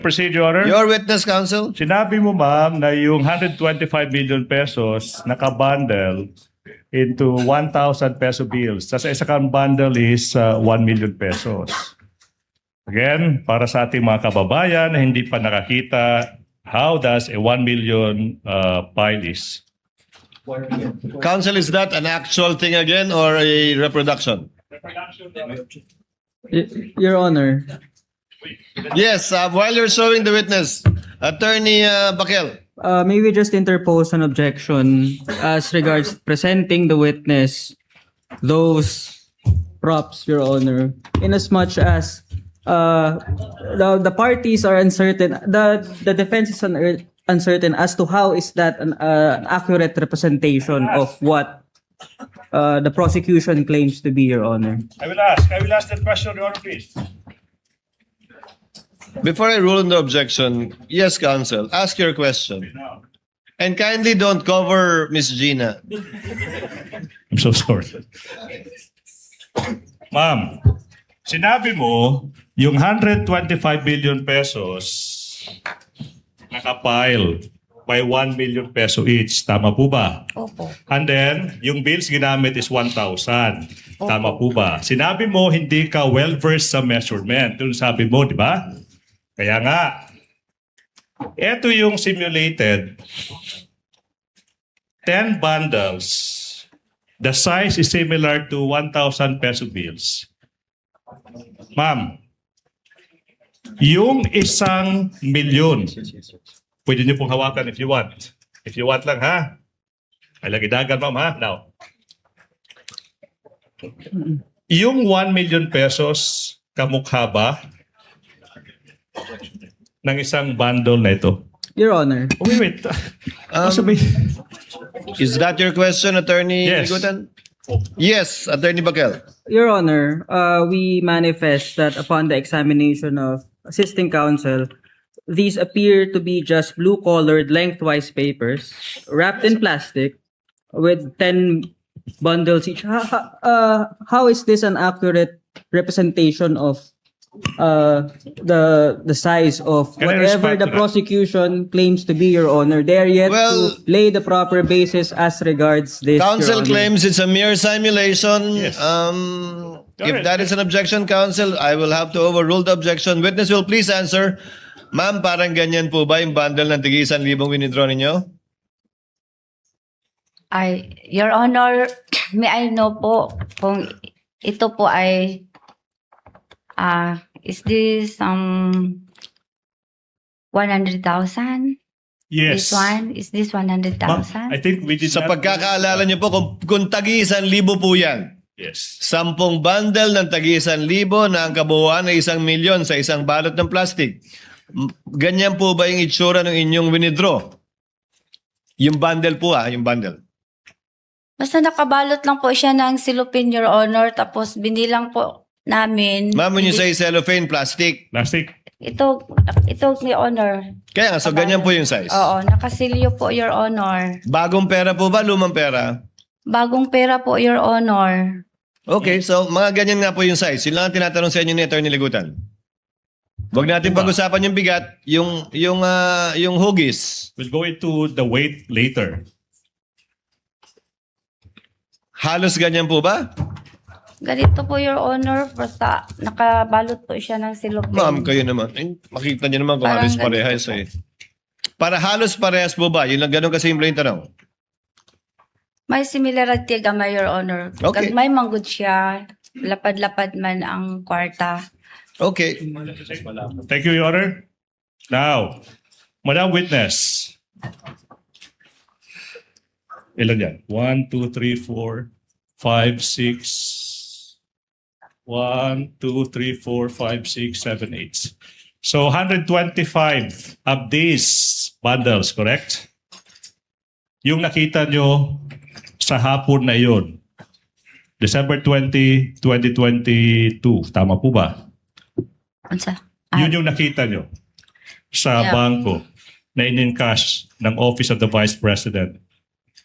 Proceed, Your Honor. Your witness, counsel. Sinabi mo, ma'am, na yung 125 million pesos nakabundle into 1,000 peso bills. Tapos isa kang bundle is 1 million pesos. Again, para sa ating mga kababayan na hindi pa nakakita, how does a 1 million pile is? Counsel, is that an actual thing again or a reproduction? Your Honor, Yes, while you're showing the witness, Attorney Bakel. may we just interpose an objection as regards presenting the witness those props, Your Honor, in as much as the parties are uncertain, the defense is uncertain as to how is that an accurate representation of what the prosecution claims to be, Your Honor. I will ask that question, Your Honor, please. Before I rule on the objection, yes, counsel, ask your question. And kindly don't cover Miss Gina. I'm so sorry. Ma'am, sinabi mo yung 125 billion pesos nakapile by 1 million peso each. Tama po ba? Opo. And then, yung bills ginamit is 1,000. Tama po ba? Sinabi mo hindi ka well-versed sa measurement. Yung sabi mo, di ba? Kaya nga, ito yung simulated 10 bundles. The size is similar to 1,000 peso bills. Ma'am, yung 1 milyon, pwede niyo pong hawakan if you want. If you want lang, ha? Ay, lagi dagan, ma'am, ha? Now, yung 1 million pesos, kamukha ba ng isang bundle na ito? Your Honor, Oh, wait. Sabi, Is that your question, Attorney Yes. Ligutan? Yes, Attorney Bakel. Your Honor, we manifest that upon the examination of assisting counsel, these appear to be just blue-colored lengthwise papers wrapped in plastic with 10 bundles each. How is this an accurate representation of the size of Can I whatever respond the to that? prosecution claims to be, Your Honor? They're yet Well- to lay the proper basis as regards this, Your Counsel Honor. claims it's a mere simulation. Yes. If that is an objection, counsel, I will have to overrule the objection. Witness will please answer. Ma'am, parang ganyan po ba yung bundle ng tigi 1,000 winidraw ninyo? Your Honor, may I know po kung ito po ay is this 100,000? yes. This one? Is this Ma'am, 100,000? I think we did Sa not- pagkakaalala niyo po, kung tagi 1,000 po yan, Yes. 10 bundle ng tagi 1,000 na ang kabuuan ay 1 milyon sa isang balot ng plastic. Ganyan po ba yung itsura ng inyong winidraw? Yung bundle po yung bundle. Basta nakabalot lang po siya ng silupin, Your Honor, tapos binilang po namin. Ma'am, when you say cellophane, plastic. Plastic. Ito, Your Honor. Kaya nga, so ganyan po yung size. Oo, nakasilyo po, Your Honor. Bagong pera po ba, lumang pera? Bagong pera po, Your Honor. Okay, so mga ganyan nga po yung size. Yun lang ang tinatanong sa inyo ni Atty. Ligutan. Huwag natin pag-usapan yung bigat, yung hugis. We'll go into the weight later. Halos ganyan po ba? Ganito po, Your Honor. Basta nakabalot po siya ng silupin. Ma'am, kayo naman. Makita niyo naman kung Parang halos ganito parehas po. Para halos parehas po ba? Yun lang ganun kasimple yung tanong. May similarity gamay, Your Honor. Okay. May manggod siya. Lapad-lapad man ang kwarta. Okay. Thank you, Your Honor. Now, Madam Witness. Ilan yan? 1, 2, 3, 4, 5, 6. 1, 2, 3, 4, 5, 6, 7, 8. So, 125 of these bundles, correct? Yung nakita nyo sa hapon na yun, December 20, 2022. Tama po ba? Unsa? Yun yung nakita nyo sa Yeah. bangko na in-encash ng Office of the Vice President.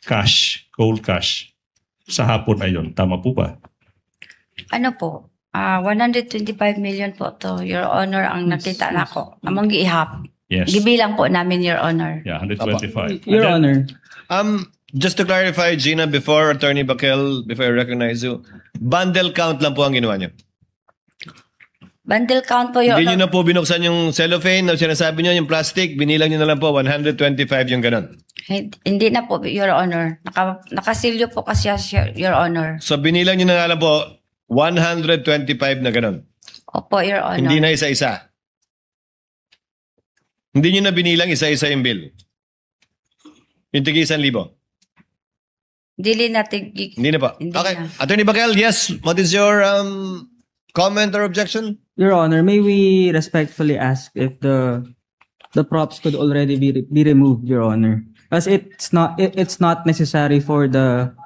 Cash, cold cash, sa hapon na yun. Tama po ba? Ano po? 125 million po to, Your Honor, ang nakita na ko. Among giihap. Yes. Gibilang po namin, Your Honor. Yeah, 125. Your And then- Honor. Just to clarify, Gina, before Attorney Bakel, before I recognize you, bundle count lang po ang ginawa nyo. Bundle count po, Your Hindi nyo Honor. na po binuksan yung cellophane na sinasabi nyo, yung plastic, binilang nyo na lang po, 125 yung ganun. Hindi na po, Your Honor. Nakasilyo po kasi siya, Your Honor. So binilang nyo na nga lang po, 125 na ganun. Opo, Your Honor. Hindi na isa-isa. Hindi nyo na binilang isa-isa yung bill. Yung tigi 1,000. Dili natin. Hindi na po. Hindi Okay. na. Attorney Bakel, yes. What is your comment or objection? Your Honor, may we respectfully ask if the props could already be removed, Your Honor, as it's not necessary for the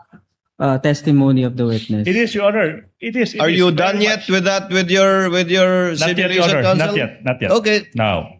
testimony of the witness. It is, Your Honor. It is. Are is you very done yet much- with that with your Not yet, Your simulation Honor. counsel? Not yet. Not yet. Okay. Now,